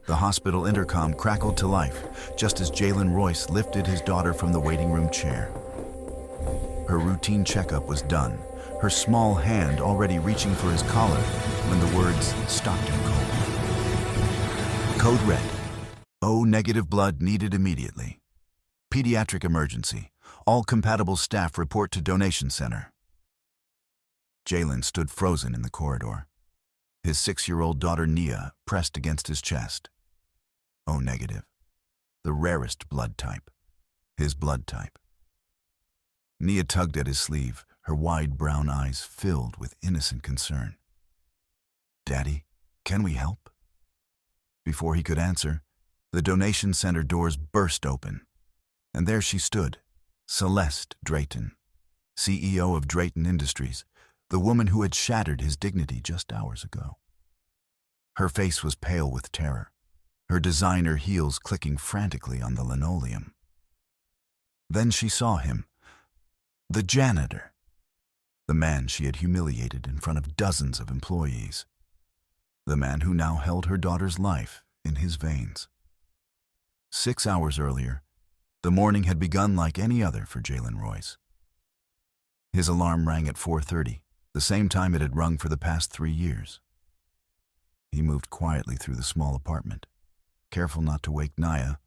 The hospital intercom crackled to life just as Jalen Royce lifted his daughter from the waiting room chair. Her routine checkup was done, her small hand already reaching for his collar when the words stopped him cold. Code red. O-negative blood needed immediately. Pediatric emergency. All compatible staff report to donation center. Jalen stood frozen in the corridor. His 6-year-old daughter Nia pressed against his chest. O-negative. The rarest blood type. His blood type. Nia tugged at his sleeve, her wide brown eyes filled with innocent concern. "Daddy, can we help?" Before he could answer, the donation center doors burst open, and there she stood, Celeste Drayton, CEO of Drayton Industries, the woman who had shattered his dignity just hours ago. Her face was pale with terror, her designer heels clicking frantically on the linoleum. Then she saw him, the janitor, the man she had humiliated in front of dozens of employees, the man who now held her daughter's life in his veins. 6 hours earlier, the morning had begun like any other for Jalen Royce. His alarm rang at 4:30, the same time it had rung for the past 3 years. He moved quietly through the small apartment, careful not to wake Nia,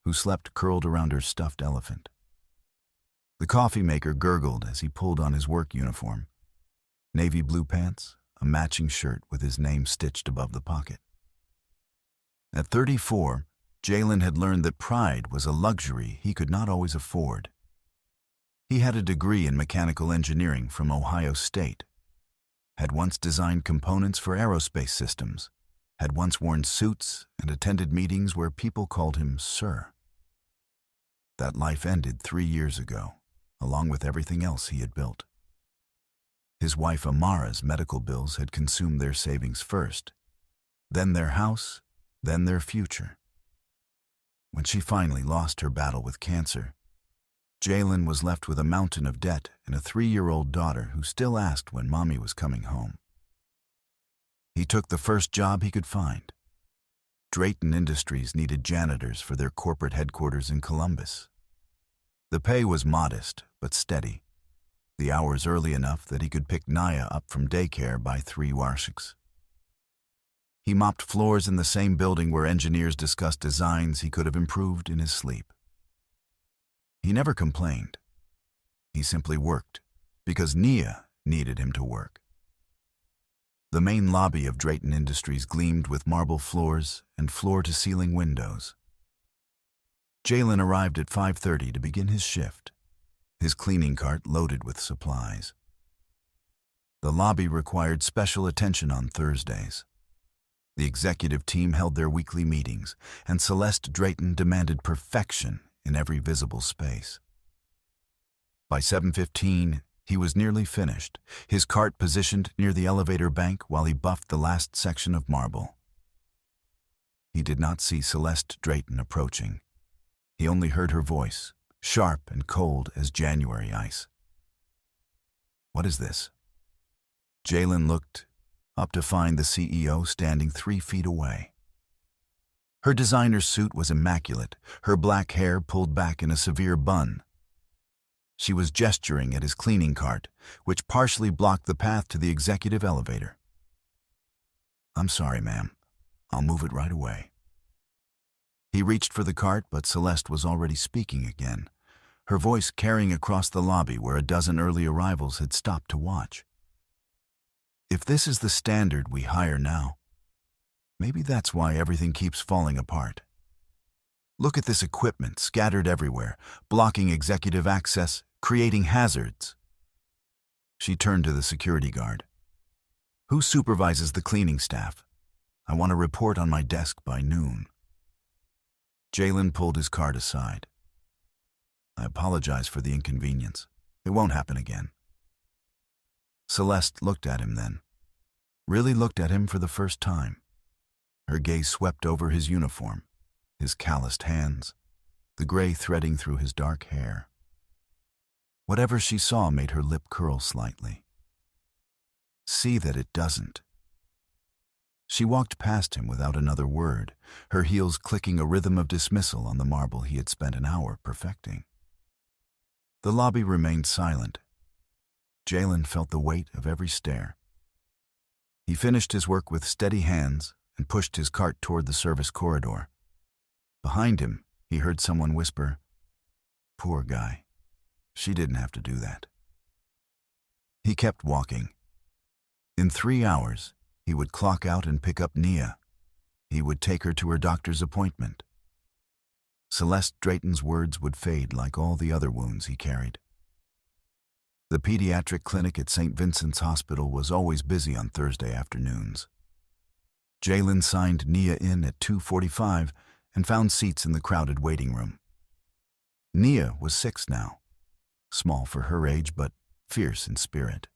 who slept curled around her stuffed elephant. The coffee maker gurgled as he pulled on his work uniform, navy blue pants, a matching shirt with his name stitched above the pocket. At 34, Jalen had learned that pride was a luxury he could not always afford. He had a degree in mechanical engineering from Ohio State, had once designed components for aerospace systems, had once worn suits and attended meetings where people called him Sir. That life ended 3 years ago, along with everything else he had built. His wife Amara's medical bills had consumed their savings first, then their house, then their future. When she finally lost her battle with cancer, Jalen was left with a mountain of debt and a 3-year-old daughter who still asked when Mommy was coming home. He took the first job he could find. Drayton Industries needed janitors for their corporate headquarters in Columbus. The pay was modest but steady, the hours early enough that he could pick Nia up from daycare by 3 warshiks. He mopped floors in the same building where engineers discussed designs he could have improved in his sleep. He never complained. He simply worked, because Nia needed him to work. The main lobby of Drayton Industries gleamed with marble floors and floor-to-ceiling windows. Jalen arrived at 5:30 to begin his shift, his cleaning cart loaded with supplies. The lobby required special attention on Thursdays. The executive team held their weekly meetings, and Celeste Drayton demanded perfection in every visible space. By 7:15, he was nearly finished, his cart positioned near the elevator bank while he buffed the last section of marble. He did not see Celeste Drayton approaching. He only heard her voice, sharp and cold as January ice. "What is this?" Jalen looked up to find the CEO standing 3 feet away. Her designer suit was immaculate, her black hair pulled back in a severe bun. She was gesturing at his cleaning cart, which partially blocked the path to the executive elevator. "I'm sorry, ma'am. I'll move it right away." He reached for the cart, but Celeste was already speaking again, her voice carrying across the lobby where a dozen early arrivals had stopped to watch. "If this is the standard we hire now, maybe that's why everything keeps falling apart. Look at this equipment scattered everywhere, blocking executive access, creating hazards." She turned to the security guard. "Who supervises the cleaning staff? I want a report on my desk by noon." Jalen pulled his cart aside. "I apologize for the inconvenience. It won't happen again." Celeste looked at him then, really looked at him for the first time. Her gaze swept over his uniform, his calloused hands, the gray threading through his dark hair. Whatever she saw made her lip curl slightly. See that it doesn't. She walked past him without another word, her heels clicking a rhythm of dismissal on the marble he had spent an hour perfecting. The lobby remained silent. Jalen felt the weight of every stare. He finished his work with steady hands and pushed his cart toward the service corridor. Behind him, he heard someone whisper, "Poor guy. She didn't have to do that." He kept walking. In 3 hours, he would clock out and pick up Nia. He would take her to her doctor's appointment. Celeste Drayton's words would fade like all the other wounds he carried. The pediatric clinic at St. Vincent's Hospital was always busy on Thursday afternoons. Jalen signed Nia in at 2:45 and found seats in the crowded waiting room. Nia was 6 now, small for her age but fierce in spirit.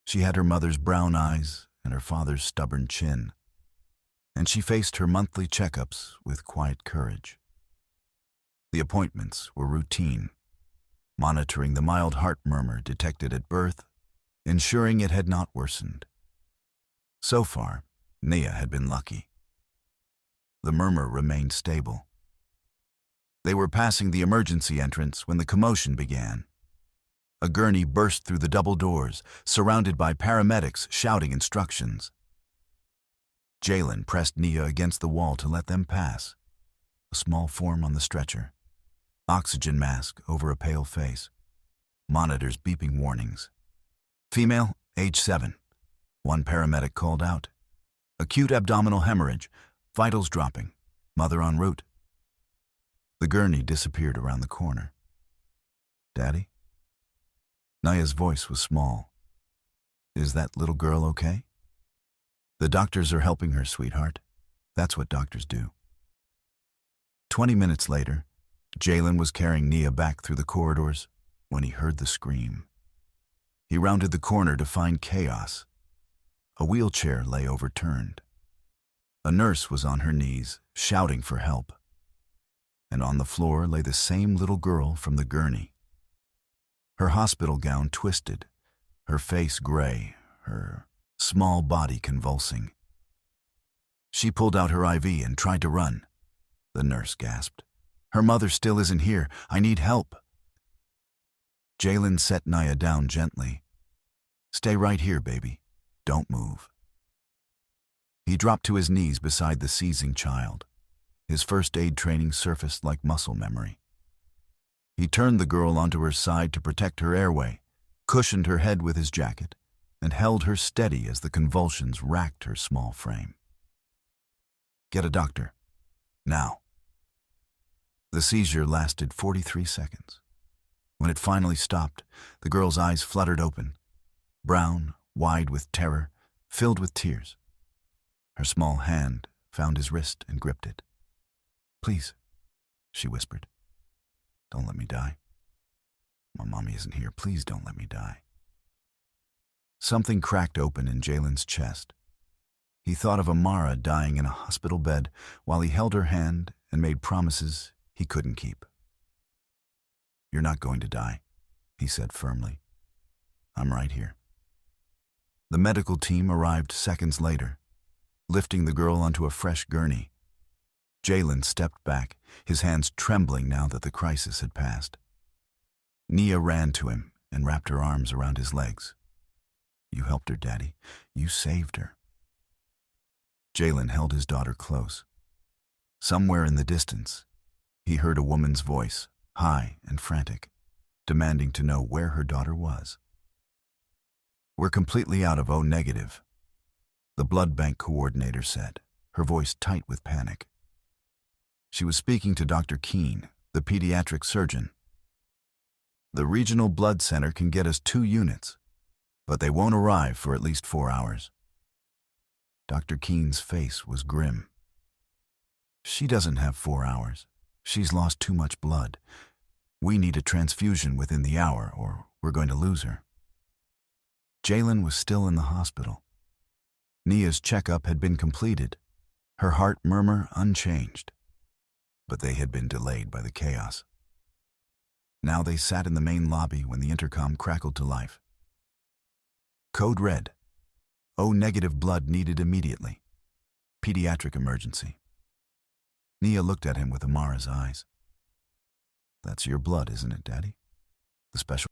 She had her mother's brown eyes and her father's stubborn chin, and she faced her monthly checkups with quiet courage. The appointments were routine, monitoring the mild heart murmur detected at birth, ensuring it had not worsened. So far, Nia had been lucky. The murmur remained stable. They were passing the emergency entrance when the commotion began. A gurney burst through the double doors, surrounded by paramedics shouting instructions. Jalen pressed Nia against the wall to let them pass. A small form on the stretcher. Oxygen mask over a pale face. Monitors beeping warnings. Female, age 7. One paramedic called out. Acute abdominal hemorrhage. Vitals dropping. Mother en route. The gurney disappeared around the corner. Daddy? Nia's voice was small. Is that little girl okay? The doctors are helping her, sweetheart. That's what doctors do. 20 minutes later, Jalen was carrying Nia back through the corridors when he heard the scream. He rounded the corner to find chaos. A wheelchair lay overturned. A nurse was on her knees, shouting for help. And on the floor lay the same little girl from the gurney. Her hospital gown twisted, her face gray, her small body convulsing. She pulled out her IV and tried to run. The nurse gasped. Her mother still isn't here. I need help. Jalen set Nia down gently. Stay right here, baby. Don't move. He dropped to his knees beside the seizing child. His first aid training surfaced like muscle memory. He turned the girl onto her side to protect her airway, cushioned her head with his jacket, and held her steady as the convulsions racked her small frame. Get a doctor. Now. The seizure lasted 43 seconds. When it finally stopped, the girl's eyes fluttered open, brown, wide with terror, filled with tears. Her small hand found his wrist and gripped it. Please, she whispered. Don't let me die. My mommy isn't here. Please don't let me die. Something cracked open in Jalen's chest. He thought of Amara dying in a hospital bed while he held her hand and made promises he couldn't keep. You're not going to die, he said firmly. I'm right here. The medical team arrived seconds later, lifting the girl onto a fresh gurney. Jalen stepped back, his hands trembling now that the crisis had passed. Nia ran to him and wrapped her arms around his legs. You helped her, Daddy. You saved her. Jalen held his daughter close. Somewhere in the distance, he heard a woman's voice, high and frantic, demanding to know where her daughter was. We're completely out of O negative, the blood bank coordinator said, her voice tight with panic. She was speaking to Dr. Keene, the pediatric surgeon. The regional blood center can get us 2 units, but they won't arrive for at least 4 hours. Dr. Keene's face was grim. She doesn't have 4 hours. She's lost too much blood. We need a transfusion within the hour, or we're going to lose her. Jalen was still in the hospital. Nia's checkup had been completed, her heart murmur unchanged. But they had been delayed by the chaos. Now they sat in the main lobby when the intercom crackled to life. Code red. O negative blood needed immediately. Pediatric emergency. Nia looked at him with Amara's eyes. That's your blood, isn't it, Daddy? The special